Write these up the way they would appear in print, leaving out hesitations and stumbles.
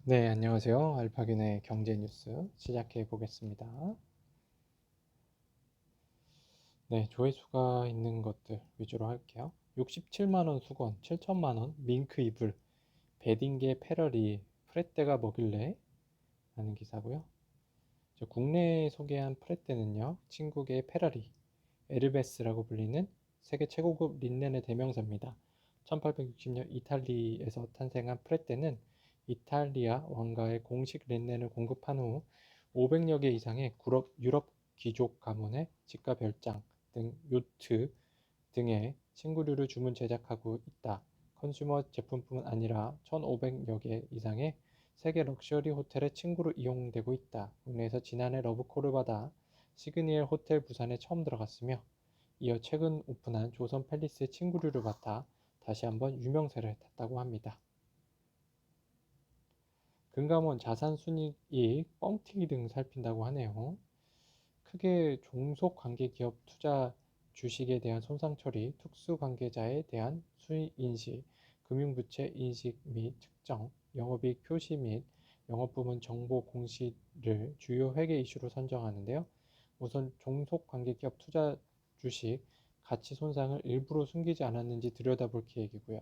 네, 안녕하세요. 알파균의 경제 뉴스 시작해 보겠습니다. 네, 조회수가 있는 것들 위주로 할게요. 67만 원 수건, 7천만 원 밍크 이불, 베딩게 페러리, 프레떼가 뭐길래? 라는 기사고요. 국내에 소개한 프레떼는요, 친구의 페러리, 에르베스라고 불리는 세계 최고급 린넨의 대명사입니다. 1860년 이탈리에서 탄생한 프레떼는 이탈리아 왕가의 공식 린넨을 공급한 후 500여 개 이상의 유럽 귀족 가문의 집과 별장 등 요트 등의 침구류를 주문 제작하고 있다. 컨슈머 제품뿐만 아니라 1,500여 개 이상의 세계 럭셔리 호텔의 침구로 이용되고 있다. 국내에서 지난해 러브콜을 받아 시그니엘 호텔 부산에 처음 들어갔으며 이어 최근 오픈한 조선 팰리스의 침구류를 맡아 다시 한번 유명세를 탔다고 합니다. 금감원 자산 순이익 뻥튀기 등 살핀다고 하네요. 크게 종속관계기업 투자 주식에 대한 손상 처리, 특수관계자에 대한 수익 인식, 금융부채 인식 및 측정, 영업이익 표시 및 영업부문 정보 공시를 주요 회계 이슈로 선정하는데요. 우선 종속관계기업 투자 주식 가치 손상을 일부러 숨기지 않았는지 들여다볼 계획이고요.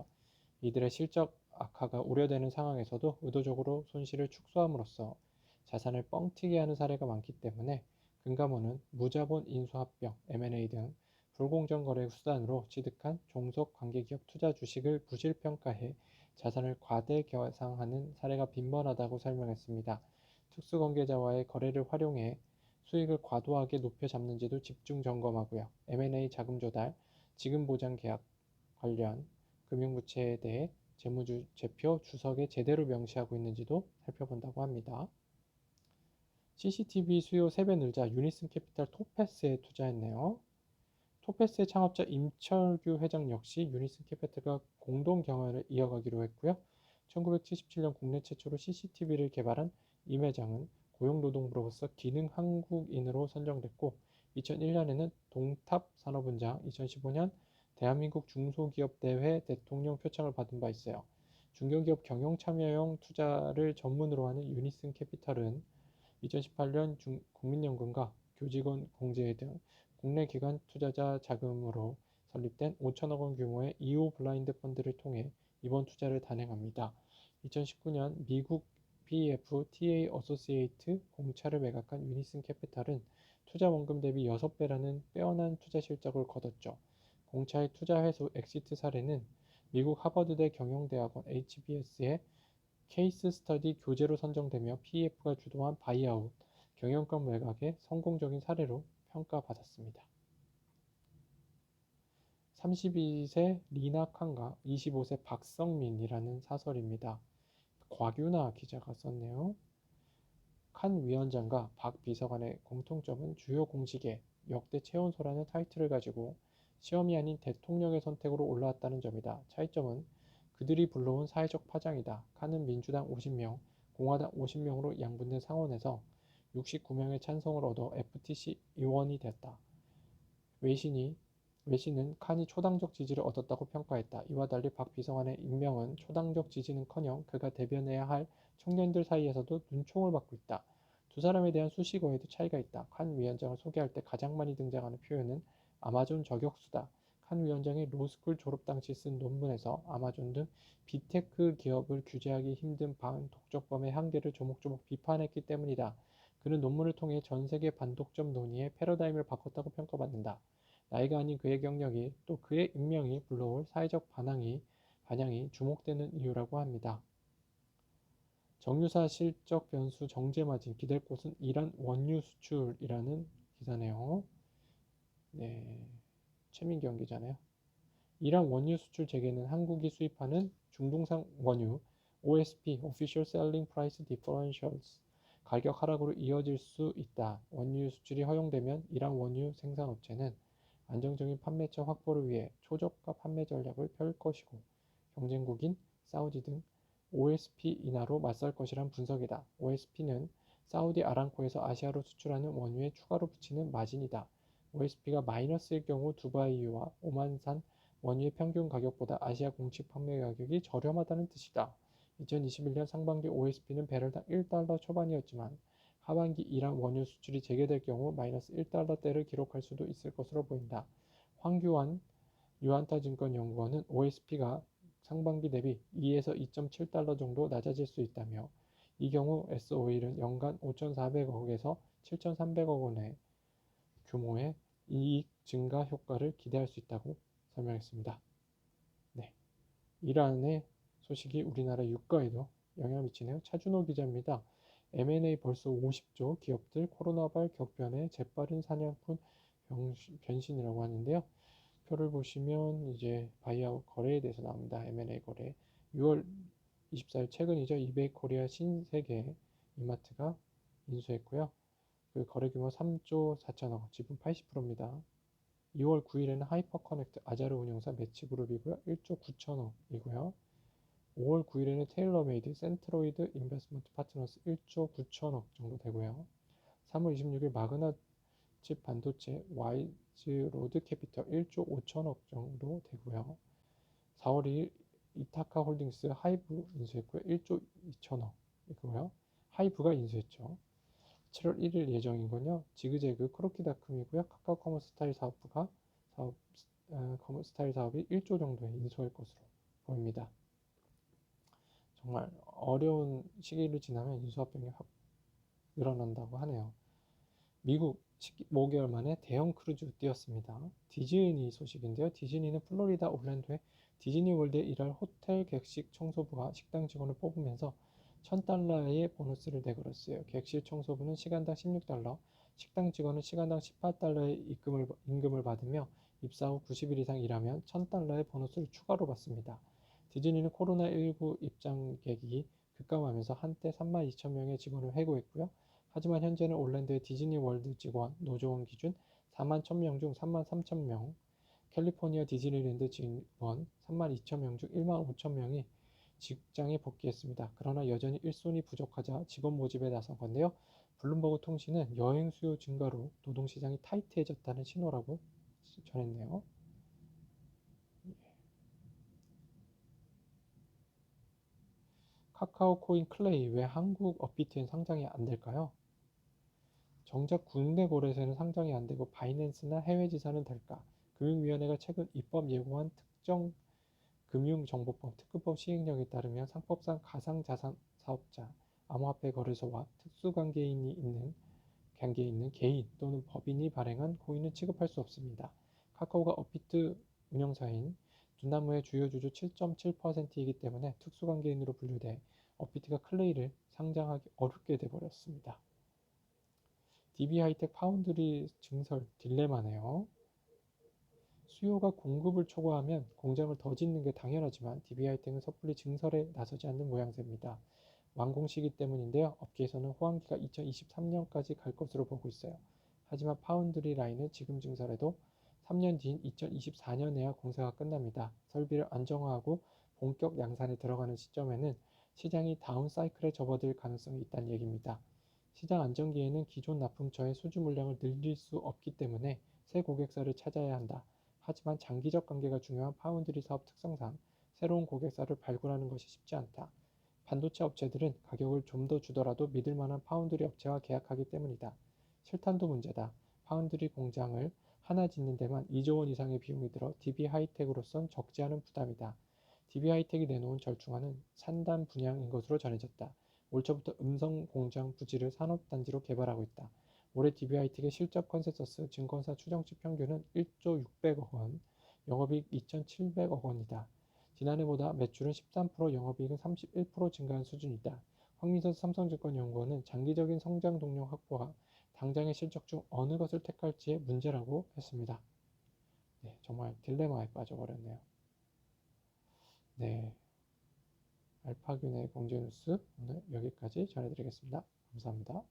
이들의 실적 악화가 우려되는 상황에서도 의도적으로 손실을 축소함으로써 자산을 뻥튀기 하는 사례가 많기 때문에 금감원은 무자본 인수합병, M&A 등 불공정 거래 수단으로 취득한 종속 관계기업 투자 주식을 부실평가해 자산을 과대 계상하는 사례가 빈번하다고 설명했습니다. 특수관계자와의 거래를 활용해 수익을 과도하게 높여 잡는지도 집중 점검하고요. M&A 자금 조달, 지급 보장 계약 관련 금융부채에 대해 재무주 제표 주석에 제대로 명시하고 있는지도 살펴본다고 합니다. CCTV 수요 3배 늘자 유니슨 캐피탈 토패스에 투자했네요. 토패스의 창업자 임철규 회장 역시 유니슨 캐피탈과 공동 경영을 이어가기로 했고요. 1977년 국내 최초로 CCTV를 개발한 임 회장은 고용노동부로서 기능 한국인으로 선정됐고 2001년에는 동탑산업은장, 2015년 대한민국 중소기업대회 대통령 표창을 받은 바 있어요. 중견기업 경영참여형 투자를 전문으로 하는 유니슨 캐피탈은 2018년 국민연금과 교직원 공제회 등 국내 기관 투자자 자금으로 설립된 5천억 원 규모의 2호 블라인드 펀드를 통해 이번 투자를 단행합니다. 2019년 미국 PEF TA 어소시에이트 공차를 매각한 유니슨 캐피탈은 투자 원금 대비 6배라는 빼어난 투자 실적을 거뒀죠. 공차의 투자 회수 엑시트 사례는 미국 하버드대 경영대학원 HBS의 케이스 스터디 교재로 선정되며 PEF가 주도한 바이아웃, 경영권 매각의 성공적인 사례로 평가받았습니다. 32세 리나 칸과 25세 박성민이라는 사설입니다. 곽유나 기자가 썼네요. 칸 위원장과 박 비서관의 공통점은 주요 공직에 역대 최연소라는 타이틀을 가지고 시험이 아닌 대통령의 선택으로 올라왔다는 점이다. 차이점은 그들이 불러온 사회적 파장이다. 칸은 민주당 50명, 공화당 50명으로 양분된 상원에서 69명의 찬성을 얻어 FTC 의원이 됐다. 외신은 칸이 초당적 지지를 얻었다고 평가했다. 이와 달리 박 비서관의 임명은 초당적 지지는커녕 그가 대변해야 할 청년들 사이에서도 눈총을 받고 있다. 두 사람에 대한 수식어에도 차이가 있다. 칸 위원장을 소개할 때 가장 많이 등장하는 표현은 아마존 저격수다. 칸 위원장이 로스쿨 졸업 당시 쓴 논문에서 아마존 등 빅테크 기업을 규제하기 힘든 반독점법의 한계를 조목조목 비판했기 때문이다. 그는 논문을 통해 전 세계 반독점 논의의 패러다임을 바꿨다고 평가받는다. 나이가 아닌 그의 경력이 또 그의 임명이 불러올 사회적 반향이 주목되는 이유라고 합니다. 정유사 실적 변수 정제 마진 기댈 곳은 이란 원유 수출이라는 기사네요. 네, 최민경 기자네요. 이란 원유 수출 재개는 한국이 수입하는 중동산 원유 OSP (Official Selling Price Differentials) 가격 하락으로 이어질 수 있다. 원유 수출이 허용되면 이란 원유 생산업체는 안정적인 판매처 확보를 위해 초저가 판매 전략을 펼 것이고 경쟁국인 사우디 등 OSP 인하로 맞설 것이란 분석이다. OSP는 사우디 아람코에서 아시아로 수출하는 원유에 추가로 붙이는 마진이다. OSP가 마이너스일 경우 두바이유와 오만산 원유의 평균 가격보다 아시아 공식 판매 가격이 저렴하다는 뜻이다. 2021년 상반기 OSP는 배럴당 1달러 초반이었지만 하반기 이란 원유 수출이 재개될 경우 마이너스 1달러대를 기록할 수도 있을 것으로 보인다. 황교안 유한타증권연구원은 OSP가 상반기 대비 2에서 2.7달러 정도 낮아질 수 있다며 이 경우 S-오일은 연간 5,400억에서 7,300억 원의 규모의 이익 증가 효과를 기대할 수 있다고 설명했습니다. 네, 이란의 소식이 우리나라 유가에도 영향을 미치네요. 차준호 기자입니다. M&A 벌써 50조, 기업들 코로나발 격변에 재빠른 사냥꾼 변신이라고 하는데요. 표를 보시면 이제 바이아웃 거래에 대해서 나옵니다. M&A 거래. 6월 24일 최근이죠. 이베이 코리아 신세계 이마트가 인수했고요. 그 거래 규모 3조 4천억, 지분 80%입니다. 2월 9일에는 하이퍼커넥트 아자르 운용사 매치그룹이고요. 1조 9천억이고요. 5월 9일에는 테일러메이드 센트로이드 인베스트먼트 파트너스 1조 9천억 정도 되고요. 3월 26일 마그나 칩 반도체 와이즈 로드 캐피털 1조 5천억 정도 되고요. 4월 2일 이타카 홀딩스 하이브 인수했고요. 1조 2천억이고요. 하이브가 인수했죠. 7월 1일 예정인 건요. 지그재그 크로키닷컴이고요. 카카오 커머스 스타일 스타일 사업이 1조 정도에 인수할 것으로 보입니다. 정말 어려운 시기를 지나면 인수합병이 확 늘어난다고 하네요. 미국 15개월 만에 대형 크루즈 띄었습니다. 디즈니 소식인데요. 디즈니는 플로리다 올랜도의 디즈니월드에 일할 호텔 객실 청소부가 식당 직원을 뽑으면서 $1,000의 보너스를 내걸었어요. 객실 청소부는 시간당 16달러, 식당 직원은 시간당 18달러의 임금을 받으며 입사 후 90일 이상 일하면 $1,000의 보너스를 추가로 받습니다. 디즈니는 코로나19 입장객이 급감하면서 한때 32,000명의 직원을 해고했고요. 하지만 현재는 올랜도의 디즈니 월드 직원 노조원 기준 4만 1,000명 중 3만 3,000명, 캘리포니아 디즈니랜드 직원 3만 2,000명 중 1만 5,000명이 직장에 복귀했습니다. 그러나 여전히 일손이 부족하자 직원 모집에 나선 건데요. 블룸버그 통신은 여행 수요 증가로 노동시장이 타이트해졌다는 신호라고 전했네요. 카카오 코인 클레이 왜 한국 업비트엔 상장이 안 될까요? 정작 국내 거래소에는 상장이 안 되고 바이낸스나 해외 지사는 될까? 금융위원회가 최근 입법 예고한 특정 금융정보법 특구법 시행령에 따르면 상법상 가상자산 사업자, 암호화폐 거래소와 특수관계에 있는 개인 또는 법인이 발행한 코인은 취급할 수 없습니다. 카카오가 업비트 운영사인 두나무의 주요 주주 7.7%이기 때문에 특수관계인으로 분류돼 업비트가 클레이를 상장하기 어렵게 돼버렸습니다. DB하이텍 파운드리 증설 딜레마네요. 수요가 공급을 초과하면 공장을 더 짓는 게 당연하지만 DB하이텍은 섣불리 증설에 나서지 않는 모양새입니다. 완공 시기 때문인데요. 업계에서는 호황기가 2023년까지 갈 것으로 보고 있어요. 하지만 파운드리 라인은 지금 증설해도 3년 뒤인 2024년에야 공사가 끝납니다. 설비를 안정화하고 본격 양산에 들어가는 시점에는 시장이 다운 사이클에 접어들 가능성이 있다는 얘기입니다. 시장 안정기에는 기존 납품처의 수주 물량을 늘릴 수 없기 때문에 새 고객사를 찾아야 한다. 하지만 장기적 관계가 중요한 파운드리 사업 특성상 새로운 고객사를 발굴하는 것이 쉽지 않다. 반도체 업체들은 가격을 좀 더 주더라도 믿을 만한 파운드리 업체와 계약하기 때문이다. 실탄도 문제다. 파운드리 공장을 하나 짓는 데만 2조 원 이상의 비용이 들어 DB하이텍으로선 적지 않은 부담이다. DB하이텍이 내놓은 절충안은 산단 분양인 것으로 전해졌다. 올 초부터 음성 공장 부지를 산업단지로 개발하고 있다. 올해 DB하이텍의 실적 컨센서스 증권사 추정치 평균은 1조 600억 원, 영업이익 2,700억 원이다. 지난해보다 매출은 13%, 영업이익은 31% 증가한 수준이다. 황민선 삼성증권연구원은 장기적인 성장 동력 확보와 당장의 실적 중 어느 것을 택할지의 문제라고 했습니다. 네, 정말 딜레마에 빠져버렸네요. 네, 알파균의 경제뉴스 오늘 여기까지 전해드리겠습니다. 감사합니다.